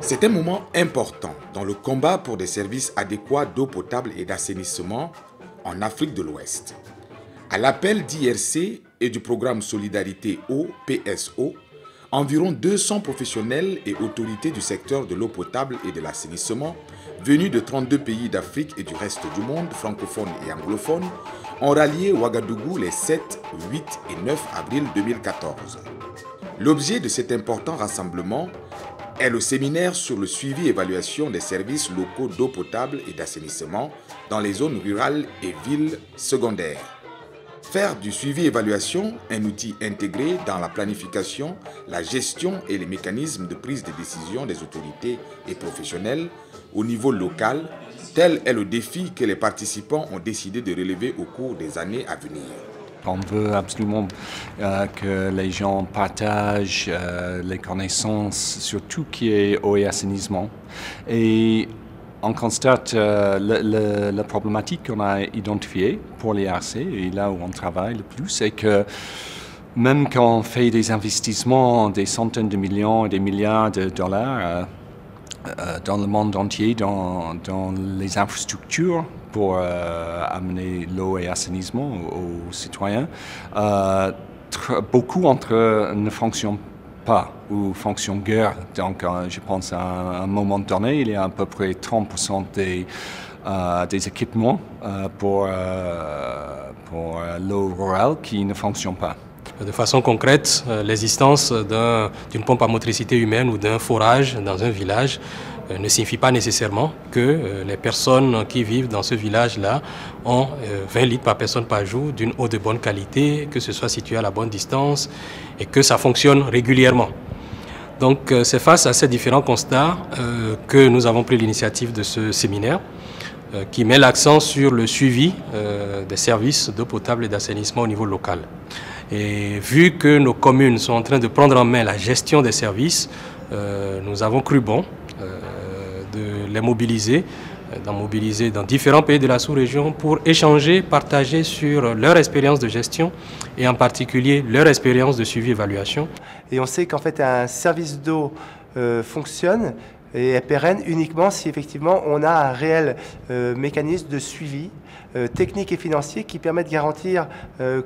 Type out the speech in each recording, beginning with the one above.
C'est un moment important dans le combat pour des services adéquats d'eau potable et d'assainissement en Afrique de l'Ouest. À l'appel d'IRC et du programme Solidarité Eau PSO, environ 200 professionnels et autorités du secteur de l'eau potable et de l'assainissement venus de 32 pays d'Afrique et du reste du monde, francophones et anglophones, ont rallié Ouagadougou les 7, 8 et 9 avril 2014. L'objet de cet important rassemblement est le séminaire sur le suivi et évaluation des services locaux d'eau potable et d'assainissement dans les zones rurales et villes secondaires. Faire du suivi-évaluation un outil intégré dans la planification, la gestion et les mécanismes de prise de décision des autorités et professionnels au niveau local, tel est le défi que les participants ont décidé de relever au cours des années à venir. On veut absolument que les gens partagent les connaissances sur tout qui est eau et assainissement. Et on constate la problématique qu'on a identifiée pour l'IRC et là où on travaille le plus, c'est que même quand on fait des investissements, des centaines de millions et des milliards de dollars dans le monde entier, dans les infrastructures pour amener l'eau et l'assainissement aux citoyens, beaucoup d'entre eux ne fonctionnent pas ou fonctionnent guère. Donc je pense à un moment donné, il y a à peu près 30% des équipements pour l'eau rurale qui ne fonctionnent pas. De façon concrète, l'existence d'une pompe à motricité humaine ou d'un forage dans un village ne signifie pas nécessairement que les personnes qui vivent dans ce village-là ont 20 litres par personne par jour d'une eau de bonne qualité, que ce soit situé à la bonne distance et que ça fonctionne régulièrement. Donc c'est face à ces différents constats que nous avons pris l'initiative de ce séminaire qui met l'accent sur le suivi des services d'eau potable et d'assainissement au niveau local. Et vu que nos communes sont en train de prendre en main la gestion des services, nous avons cru bon de les mobiliser dans différents pays de la sous-région pour échanger, partager sur leur expérience de gestion et en particulier leur expérience de suivi-évaluation. Et on sait qu'en fait un service d'eau fonctionne et est pérenne uniquement si effectivement on a un réel mécanisme de suivi technique et financier qui permet de garantir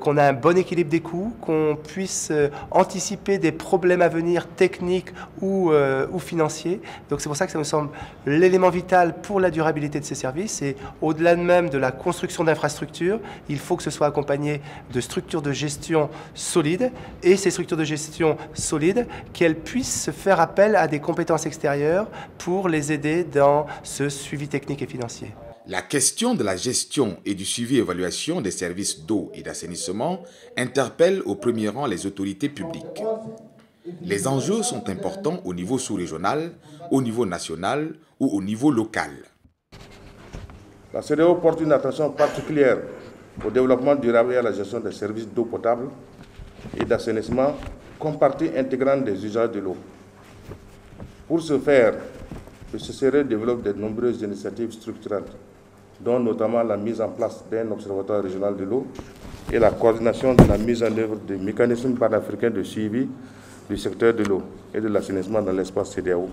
qu'on a un bon équilibre des coûts, qu'on puisse anticiper des problèmes à venir techniques ou financiers. Donc c'est pour ça que ça me semble l'élément vital pour la durabilité de ces services. Et au-delà même de la construction d'infrastructures, il faut que ce soit accompagné de structures de gestion solides et ces structures de gestion solides, qu'elles puissent faire appel à des compétences extérieures pour les aider dans ce suivi technique et financier. La question de la gestion et du suivi-évaluation des services d'eau et d'assainissement interpelle au premier rang les autorités publiques. Les enjeux sont importants au niveau sous-régional, au niveau national ou au niveau local. La CEDEAO porte une attention particulière au développement durable et à la gestion des services d'eau potable et d'assainissement comme partie intégrante des usages de l'eau. Pour ce faire, le CCR développe de nombreuses initiatives structurelles, dont notamment la mise en place d'un observatoire régional de l'eau et la coordination de la mise en œuvre des mécanismes panafricains de suivi du secteur de l'eau et de l'assainissement dans l'espace CEDEAO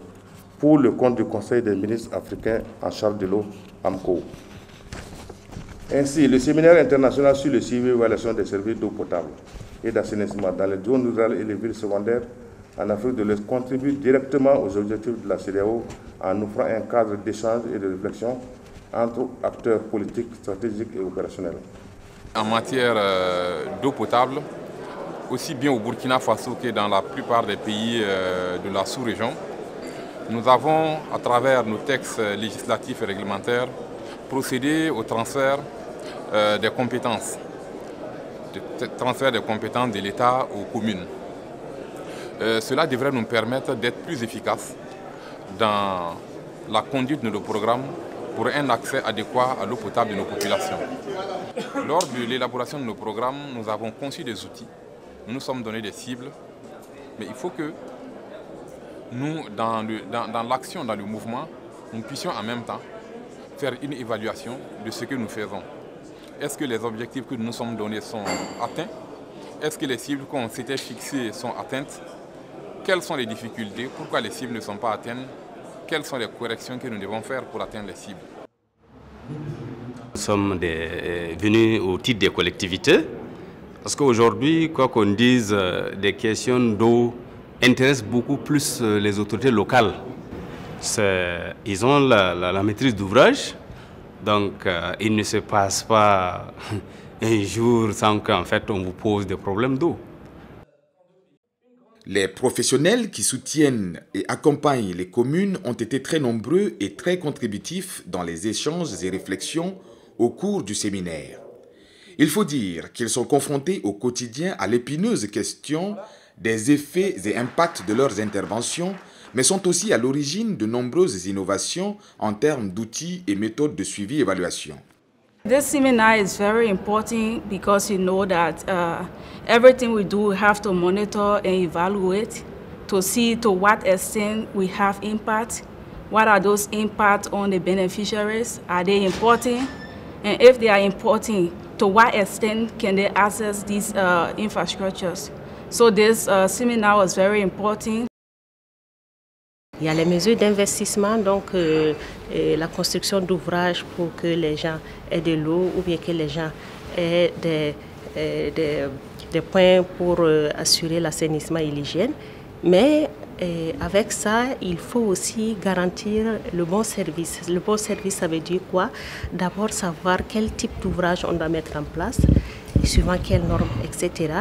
pour le compte du Conseil des ministres africains en charge de l'eau, AMCO. Ainsi, le séminaire international sur le suivi et l'évaluation des services d'eau potable et d'assainissement dans les zones rurales et les villes secondaires en Afrique de l'Ouest contribue directement aux objectifs de la CEDEAO en offrant un cadre d'échange et de réflexion entre acteurs politiques, stratégiques et opérationnels. En matière d'eau potable, aussi bien au Burkina Faso que dans la plupart des pays de la sous-région, nous avons, à travers nos textes législatifs et réglementaires, procédé au transfert des compétences, de l'État aux communes. Cela devrait nous permettre d'être plus efficaces dans la conduite de nos programmes pour un accès adéquat à l'eau potable de nos populations. Lors de l'élaboration de nos programmes, nous avons conçu des outils, nous nous sommes donné des cibles, mais il faut que nous, dans l'action, dans le mouvement, nous puissions en même temps faire une évaluation de ce que nous faisons. Est-ce que les objectifs que nous nous sommes donnés sont atteints? Est-ce que les cibles qu'on s'était fixées sont atteintes? Quelles sont les difficultés? Pourquoi les cibles ne sont pas atteintes? Quelles sont les corrections que nous devons faire pour atteindre les cibles? Nous sommes venus au titre des collectivités, parce qu'aujourd'hui, quoi qu'on dise, des questions d'eau intéressent beaucoup plus les autorités locales. Ils ont la maîtrise d'ouvrage, donc il ne se passe pas un jour sans qu'en fait on vous pose des problèmes d'eau. Les professionnels qui soutiennent et accompagnent les communes ont été très nombreux et très contributifs dans les échanges et réflexions au cours du séminaire. Il faut dire qu'ils sont confrontés au quotidien à l'épineuse question des effets et impacts de leurs interventions, mais sont aussi à l'origine de nombreuses innovations en termes d'outils et méthodes de suivi et évaluation. This seminar is very important because you know that everything we do, we have to monitor and evaluate to see to what extent we have impact. What are those impacts on the beneficiaries? Are they important? And if they are important, to what extent can they access these infrastructures? So this seminar was very important. Il y a les mesures d'investissement, donc la construction d'ouvrages pour que les gens aient de l'eau ou bien que les gens aient des points pour assurer l'assainissement et l'hygiène. Mais avec ça, il faut aussi garantir le bon service. Le bon service, ça veut dire quoi? D'abord, savoir quel type d'ouvrage on doit mettre en place, suivant quelles normes, etc.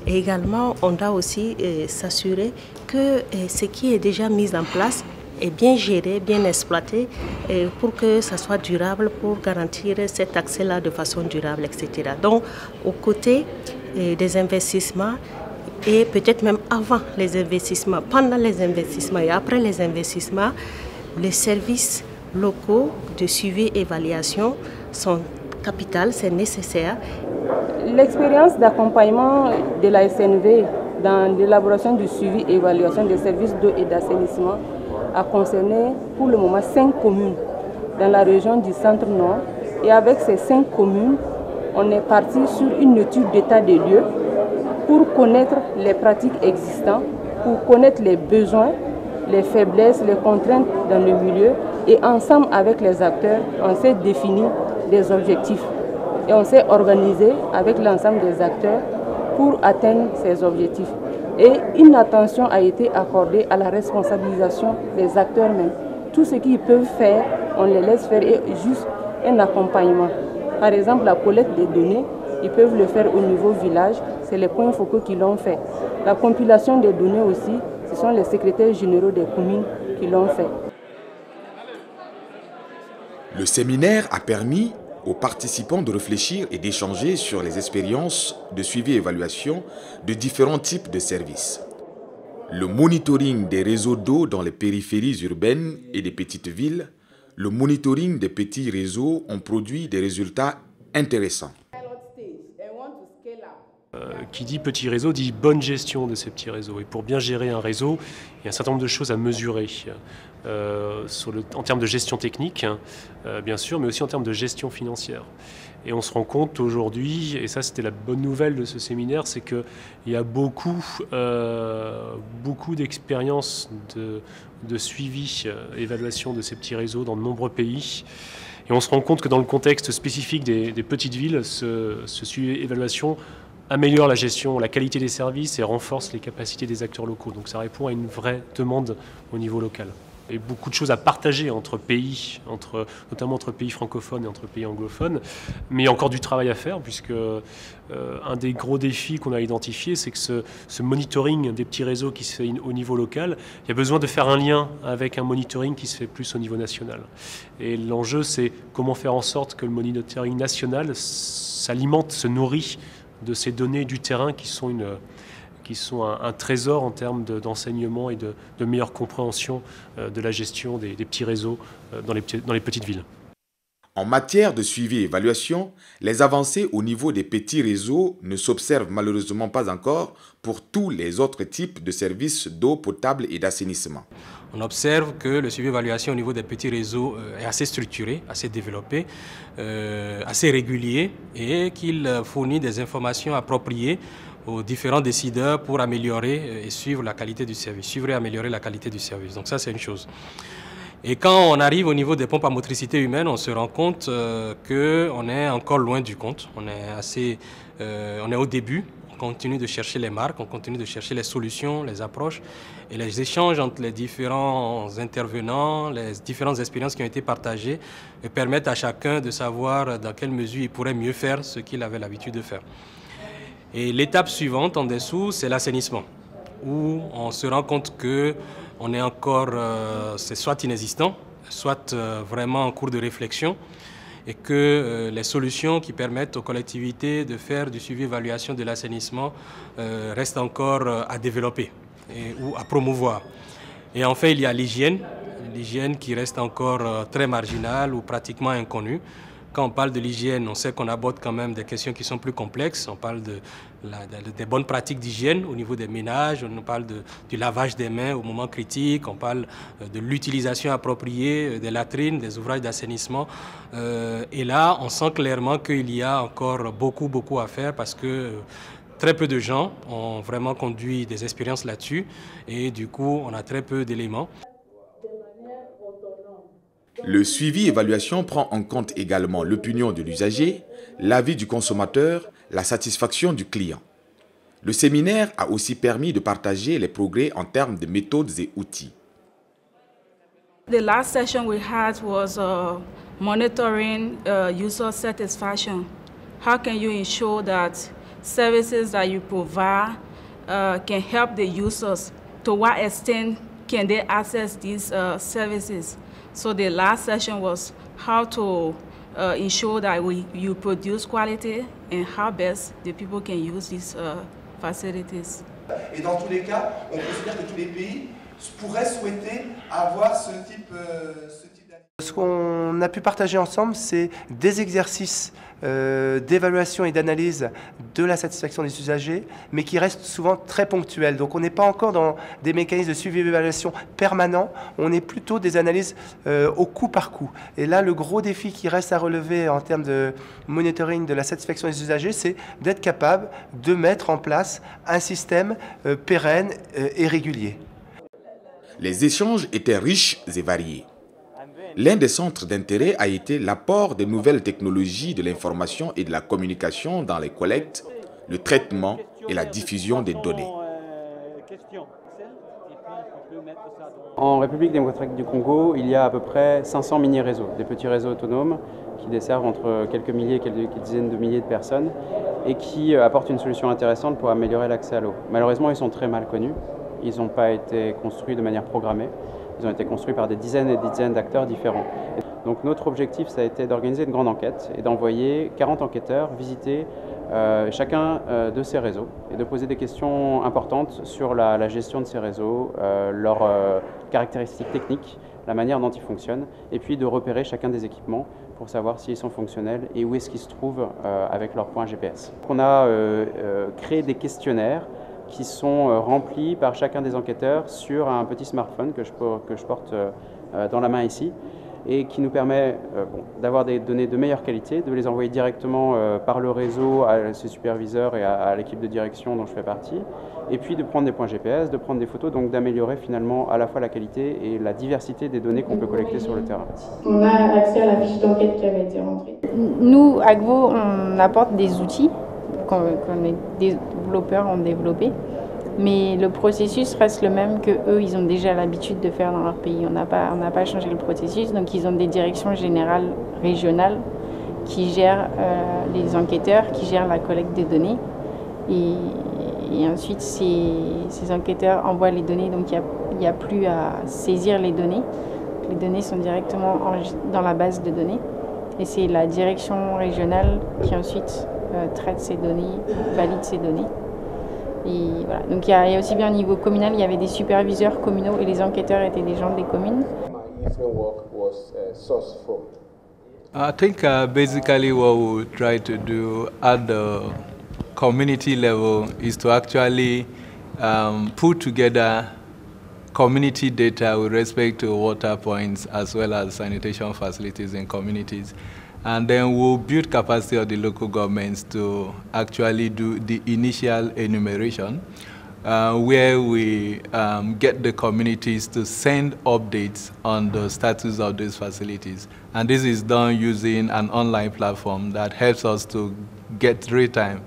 Et également, on doit aussi s'assurer que ce qui est déjà mis en place est bien géré, bien exploité, pour que ça soit durable, pour garantir cet accès-là de façon durable, etc. Donc, aux côtés des investissements, et peut-être même avant les investissements, pendant les investissements et après les investissements, les services locaux de suivi et évaluation sont capitaux, c'est nécessaire. L'expérience d'accompagnement de la SNV dans l'élaboration du suivi et évaluation des services d'eau et d'assainissement a concerné pour le moment 5 communes dans la région du Centre-Nord. Et avec ces 5 communes, on est parti sur une étude d'état des lieux pour connaître les pratiques existantes, pour connaître les besoins, les faiblesses, les contraintes dans le milieu. Et ensemble avec les acteurs, on s'est défini des objectifs. Et on s'est organisé avec l'ensemble des acteurs pour atteindre ces objectifs. Et une attention a été accordée à la responsabilisation des acteurs même. Tout ce qu'ils peuvent faire, on les laisse faire et juste un accompagnement. Par exemple, la collecte des données, ils peuvent le faire au niveau village, c'est les points focaux qui l'ont fait. La compilation des données aussi, ce sont les secrétaires généraux des communes qui l'ont fait. Le séminaire a permis aux participants de réfléchir et d'échanger sur les expériences de suivi et évaluation de différents types de services. Le monitoring des réseaux d'eau dans les périphéries urbaines et des petites villes, le monitoring des petits réseaux ont produit des résultats intéressants. Qui dit petit réseau dit bonne gestion de ces petits réseaux. Et pour bien gérer un réseau, il y a un certain nombre de choses à mesurer. En termes de gestion technique, bien sûr, mais aussi en termes de gestion financière. Et on se rend compte aujourd'hui, et ça c'était la bonne nouvelle de ce séminaire, c'est qu'il y a beaucoup d'expériences de suivi, évaluation de ces petits réseaux dans de nombreux pays. Et on se rend compte que dans le contexte spécifique des petites villes, ce suivi et évaluation améliore la gestion, la qualité des services et renforce les capacités des acteurs locaux. Donc ça répond à une vraie demande au niveau local. Et beaucoup de choses à partager entre pays, notamment entre pays francophones et entre pays anglophones. Mais il y a encore du travail à faire, puisque un des gros défis qu'on a identifié, c'est que ce monitoring des petits réseaux qui se fait au niveau local, il y a besoin de faire un lien avec un monitoring qui se fait plus au niveau national. Et l'enjeu, c'est comment faire en sorte que le monitoring national s'alimente, se nourrit de ces données du terrain qui sont un trésor en termes d'enseignement et de meilleure compréhension de la gestion des petits réseaux dans les petites villes. En matière de suivi et évaluation, les avancées au niveau des petits réseaux ne s'observent malheureusement pas encore pour tous les autres types de services d'eau potable et d'assainissement. On observe que le suivi et évaluation au niveau des petits réseaux est assez structuré, assez développé, assez régulier et qu'il fournit des informations appropriées aux différents décideurs pour améliorer et suivre la qualité du service, suivre et améliorer la qualité du service. Donc ça, c'est une chose. Et quand on arrive au niveau des pompes à motricité humaine, on se rend compte qu'on est encore loin du compte. On est au début, on continue de chercher les marques, on continue de chercher les solutions, les approches. Et les échanges entre les différents intervenants, les différentes expériences qui ont été partagées permettent à chacun de savoir dans quelle mesure il pourrait mieux faire ce qu'il avait l'habitude de faire. Et l'étape suivante en dessous, c'est l'assainissement, où on se rend compte que on est encore, c'est soit inexistant, soit vraiment en cours de réflexion, et que les solutions qui permettent aux collectivités de faire du suivi-évaluation de l'assainissement restent encore à développer ou à promouvoir. Et enfin, il y a l'hygiène qui reste encore très marginale ou pratiquement inconnue. Quand on parle de l'hygiène, on sait qu'on aborde quand même des questions qui sont plus complexes. On parle des bonnes pratiques d'hygiène au niveau des ménages, on parle du lavage des mains au moment critique, on parle de l'utilisation appropriée des latrines, des ouvrages d'assainissement. Et là, on sent clairement qu'il y a encore beaucoup à faire parce que très peu de gens ont vraiment conduit des expériences là-dessus et du coup, on a très peu d'éléments. Le suivi-évaluation prend en compte également l'opinion de l'usager, l'avis du consommateur, la satisfaction du client. Le séminaire a aussi permis de partager les progrès en termes de méthodes et outils. The last session we had was monitoring user satisfaction. How can you ensure that services that you provide can help the users? To what extent can they access these services? So the last session was how to ensure that you produce quality and how best the people can use these facilities. Et dans tous les cas, on considère que tous les pays pourraient souhaiter avoir ce type d'analyse. Ce qu'on a pu partager ensemble, c'est des exercices d'évaluation et d'analyse de la satisfaction des usagers, mais qui restent souvent très ponctuels. Donc on n'est pas encore dans des mécanismes de suivi et d'évaluation permanents, on est plutôt des analyses au coup par coup. Et là, le gros défi qui reste à relever en termes de monitoring de la satisfaction des usagers, c'est d'être capable de mettre en place un système pérenne et régulier. Les échanges étaient riches et variés. L'un des centres d'intérêt a été l'apport des nouvelles technologies de l'information et de la communication dans les collectes, le traitement et la diffusion des données. En République démocratique du Congo, il y a à peu près 500 mini-réseaux, des petits réseaux autonomes qui desservent entre quelques milliers et quelques dizaines de milliers de personnes et qui apportent une solution intéressante pour améliorer l'accès à l'eau. Malheureusement, ils sont très mal connus, ils n'ont pas été construits de manière programmée. Ils ont été construits par des dizaines et des dizaines d'acteurs différents. Donc notre objectif, ça a été d'organiser une grande enquête et d'envoyer 40 enquêteurs visiter chacun de ces réseaux et de poser des questions importantes sur la gestion de ces réseaux, leurs caractéristiques techniques, la manière dont ils fonctionnent, et puis de repérer chacun des équipements pour savoir s'ils sont fonctionnels et où est-ce qu'ils se trouvent avec leur point GPS. On a créé des questionnaires qui sont remplis par chacun des enquêteurs sur un petit smartphone que je porte dans la main ici et qui nous permet d'avoir des données de meilleure qualité, de les envoyer directement par le réseau à ses superviseurs et à l'équipe de direction dont je fais partie, et puis de prendre des points GPS, de prendre des photos, donc d'améliorer finalement à la fois la qualité et la diversité des données qu'on peut collecter sur le terrain. On a accès à la fiche d'enquête qui avait été rentrée. Nous, Agvo, on apporte des outils que les développeurs ont développés, mais le processus reste le même que eux, ils ont déjà l'habitude de faire dans leur pays. On n'a pas changé le processus, donc ils ont des directions générales régionales qui gèrent les enquêteurs, qui gèrent la collecte des données, et ensuite ces enquêteurs envoient les données, donc il n'y a plus à saisir les données. Les données sont directement dans la base de données, et c'est la direction régionale qui ensuite traite ces données, valide ces données. Et voilà. Donc il y a aussi bien au niveau communal, il y avait des superviseurs communaux et les enquêteurs étaient des gens des communes. I think basically what we try to do at the community level is to actually put together community data with respect to water points as well as sanitation facilities in communities. And then we'll build capacity of the local governments to actually do the initial enumeration, where we get the communities to send updates on the status of these facilities. And this is done using an online platform that helps us to get real-time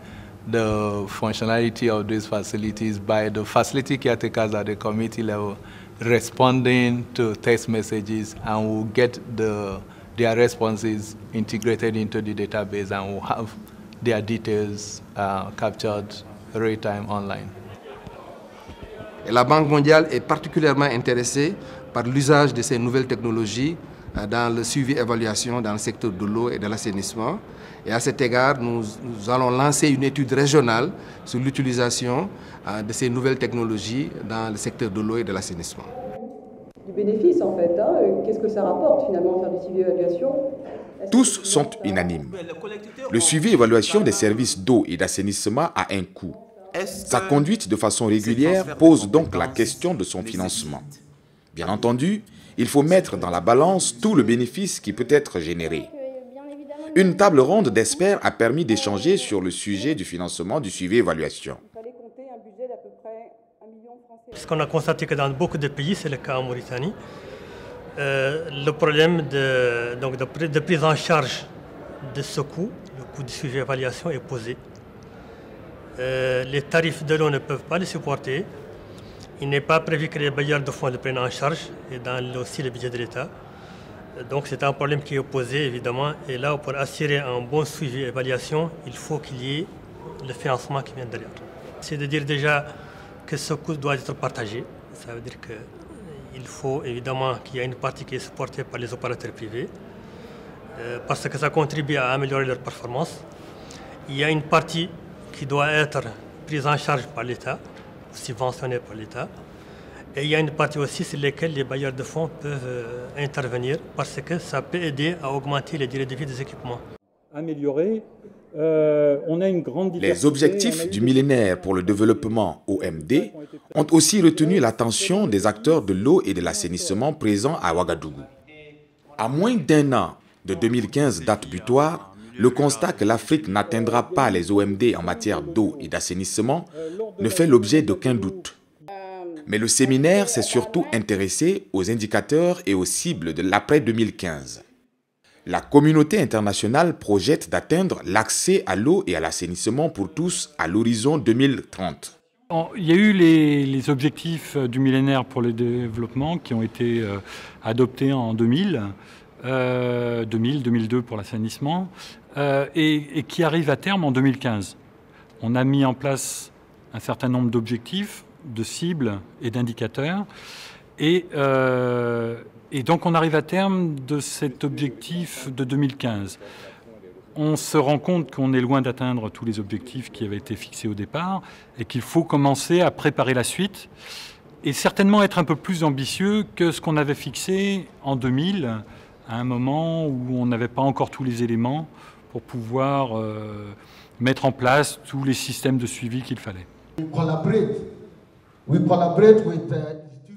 the functionality of these facilities by the facility caretakers at the community level responding to text messages, and we'll get their responses integrated into the database, and we'll have their details captured real-time online. Et la Banque mondiale est particulièrement intéressée par l'usage de ces nouvelles technologies dans le suivi-évaluation dans le secteur de l'eau et de l'assainissement. Et à cet égard, nous allons lancer une étude régionale sur l'utilisation de ces nouvelles technologies dans le secteur de l'eau et de l'assainissement. Du bénéfice en fait, qu'est-ce que ça rapporte finalement faire du suivi-évaluation? Tous sont unanimes. Le suivi-évaluation des services d'eau et d'assainissement a un coût. Sa conduite de façon régulière pose donc la question de son financement. Bien entendu, il faut mettre dans la balance tout le bénéfice qui peut être généré. Une table ronde d'experts a permis d'échanger sur le sujet du financement du suivi-évaluation. Ce qu'on a constaté que dans beaucoup de pays, c'est le cas en Mauritanie, le problème de prise en charge de ce coût, le coût du suivi-évaluation est posé. Les tarifs de l'eau ne peuvent pas le supporter. Il n'est pas prévu que les bailleurs de fonds le prennent en charge, et dans aussi le budget de l'État. Donc c'est un problème qui est posé évidemment, et là pour assurer un bon suivi et évaluation, il faut qu'il y ait le financement qui vient derrière. C'est de dire déjà que ce coût doit être partagé. Ça veut dire qu'il faut évidemment qu'il y ait une partie qui est supportée par les opérateurs privés, parce que ça contribue à améliorer leur performance. Il y a une partie qui doit être prise en charge par l'État, subventionnée par l'État. Et il y a une partie aussi sur laquelle les bailleurs de fonds peuvent intervenir, parce que ça peut aider à augmenter les durées de vie des équipements. Améliorer, on a une grande diversité. Les objectifs du millénaire pour le développement OMD ont aussi retenu l'attention des acteurs de l'eau et de l'assainissement présents à Ouagadougou. À moins d'un an de 2015, date butoir, le constat que l'Afrique n'atteindra pas les OMD en matière d'eau et d'assainissement ne fait l'objet d'aucun doute. Mais le séminaire s'est surtout intéressé aux indicateurs et aux cibles de l'après 2015. La communauté internationale projette d'atteindre l'accès à l'eau et à l'assainissement pour tous à l'horizon 2030. Il y a eu les objectifs du millénaire pour le développement qui ont été adoptés en 2000, 2002 pour l'assainissement, et qui arrivent à terme en 2015. On a mis en place un certain nombre d'objectifs, de cibles et d'indicateurs. Et donc on arrive à terme de cet objectif de 2015. On se rend compte qu'on est loin d'atteindre tous les objectifs qui avaient été fixés au départ et qu'il faut commencer à préparer la suite et certainement être un peu plus ambitieux que ce qu'on avait fixé en 2000, à un moment où on n'avait pas encore tous les éléments pour pouvoir mettre en place tous les systèmes de suivi qu'il fallait.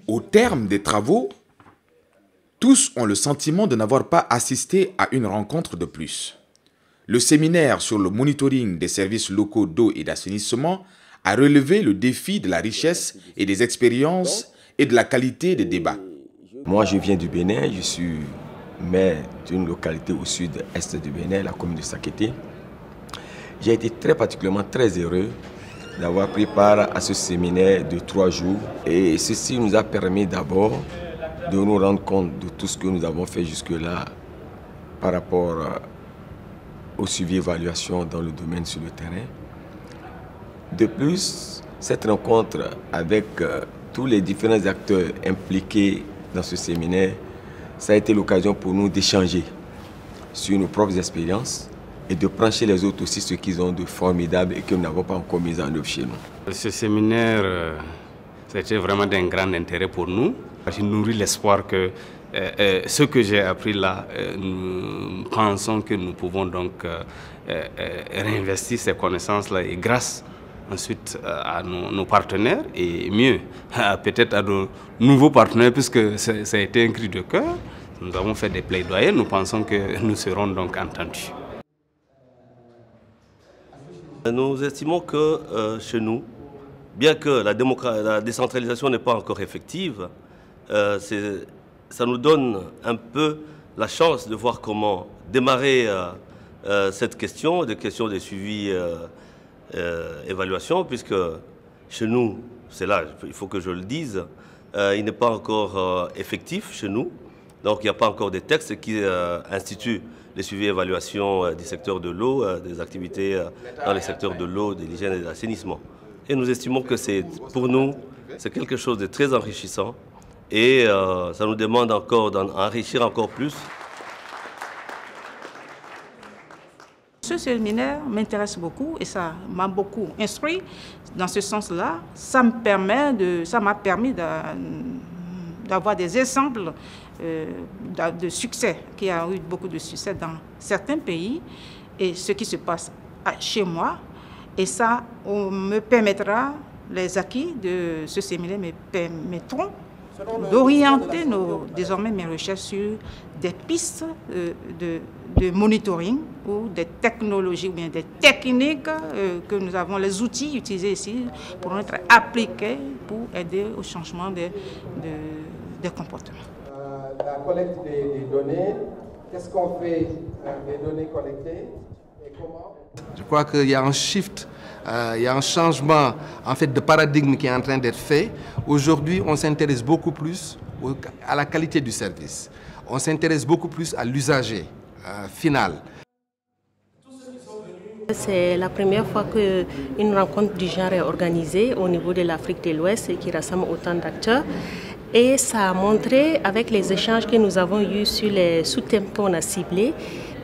Au terme des travaux, tous ont le sentiment de n'avoir pas assisté à une rencontre de plus. Le séminaire sur le monitoring des services locaux d'eau et d'assainissement a relevé le défi de la richesse et des expériences et de la qualité des débats. Moi, je viens du Bénin, je suis maire d'une localité au sud-est du Bénin, la commune de Sakété. J'ai été particulièrement très heureux d'avoir pris part à ce séminaire de 3 jours. Et ceci nous a permis d'abord de nous rendre compte de tout ce que nous avons fait jusque-là par rapport au suivi-évaluation dans le domaine sur le terrain. De plus, cette rencontre avec tous les différents acteurs impliqués dans ce séminaire, ça a été l'occasion pour nous d'échanger sur nos propres expériences et de prendre chez les autres aussi ce qu'ils ont de formidable et que nous n'avons pas encore mis en œuvre chez nous. Ce séminaire, c'était vraiment d'un grand intérêt pour nous. Il nourrit l'espoir que ce que j'ai appris là, nous pensons que nous pouvons donc réinvestir ces connaissances-là et grâce ensuite à nos partenaires et mieux, peut-être à nos nouveaux partenaires puisque ça a été un cri de cœur. Nous avons fait des plaidoyers, nous pensons que nous serons donc entendus. Nous estimons que chez nous, bien que la décentralisation n'est pas encore effective, ça nous donne un peu la chance de voir comment démarrer cette question, des questions de suivi évaluation, puisque chez nous, c'est là, il faut que je le dise, il n'est pas encore effectif chez nous. Donc il n'y a pas encore des textes qui instituent les suivis et évaluations du secteur de l'eau, des activités dans les secteurs de l'eau, de l'hygiène et de l'assainissement. Et nous estimons que pour nous, c'est quelque chose de très enrichissant et ça nous demande encore d'enrichir encore plus. Ce séminaire m'intéresse beaucoup et ça m'a beaucoup instruit. Dans ce sens-là, ça m'a permis d'avoir des exemples de succès, qui a eu beaucoup de succès dans certains pays et ce qui se passe chez moi. Et ça me permettra, les acquis de ce séminaire me permettront d'orienter désormais mes recherches sur des pistes de monitoring ou des technologies ou bien des techniques que nous avons, les outils utilisés ici pour être appliqués pour aider au changement des comportements. La collecte des données, qu'est-ce qu'on fait des données collectées et comment? Je crois qu'il y a un shift, il y a un changement en fait, de paradigme qui est en train d'être fait. Aujourd'hui, on s'intéresse beaucoup plus à la qualité du service. On s'intéresse beaucoup plus à l'usager final. C'est la première fois qu'une rencontre du genre est organisée au niveau de l'Afrique de l'Ouest et qui rassemble autant d'acteurs. Et ça a montré, avec les échanges que nous avons eus sur les sous-thèmes qu'on a ciblés,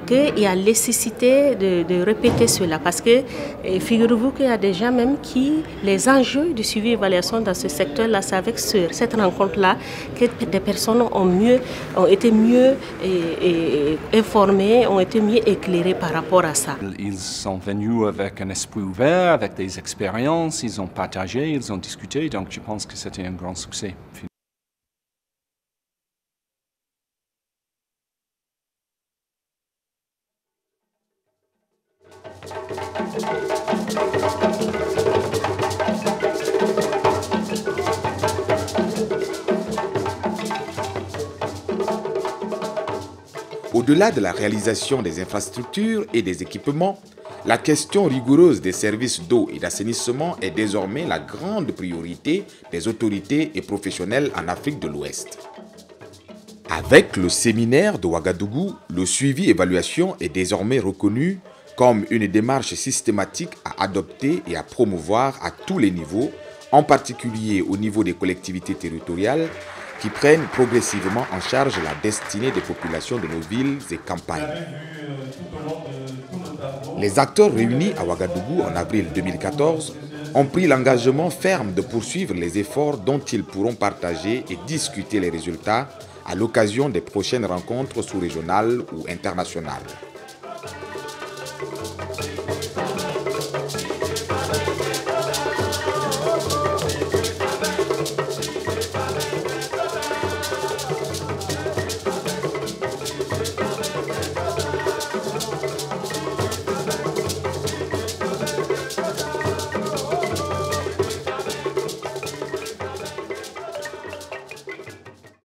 qu'il y a nécessité de répéter cela. Parce que figurez-vous qu'il y a des gens même qui, les enjeux de suivi et évaluation dans ce secteur-là, c'est avec cette rencontre-là que des personnes ont été mieux informées, ont été mieux éclairées par rapport à ça. Ils sont venus avec un esprit ouvert, avec des expériences, ils ont partagé, ils ont discuté, donc je pense que c'était un grand succès. Au-delà de la réalisation des infrastructures et des équipements, la question rigoureuse des services d'eau et d'assainissement est désormais la grande priorité des autorités et professionnels en Afrique de l'Ouest. Avec le séminaire de Ouagadougou, le suivi-évaluation est désormais reconnu comme une démarche systématique à adopter et à promouvoir à tous les niveaux, en particulier au niveau des collectivités territoriales, qui prennent progressivement en charge la destinée des populations de nos villes et campagnes. Les acteurs réunis à Ouagadougou en avril 2014 ont pris l'engagement ferme de poursuivre les efforts dont ils pourront partager et discuter les résultats à l'occasion des prochaines rencontres sous-régionales ou internationales.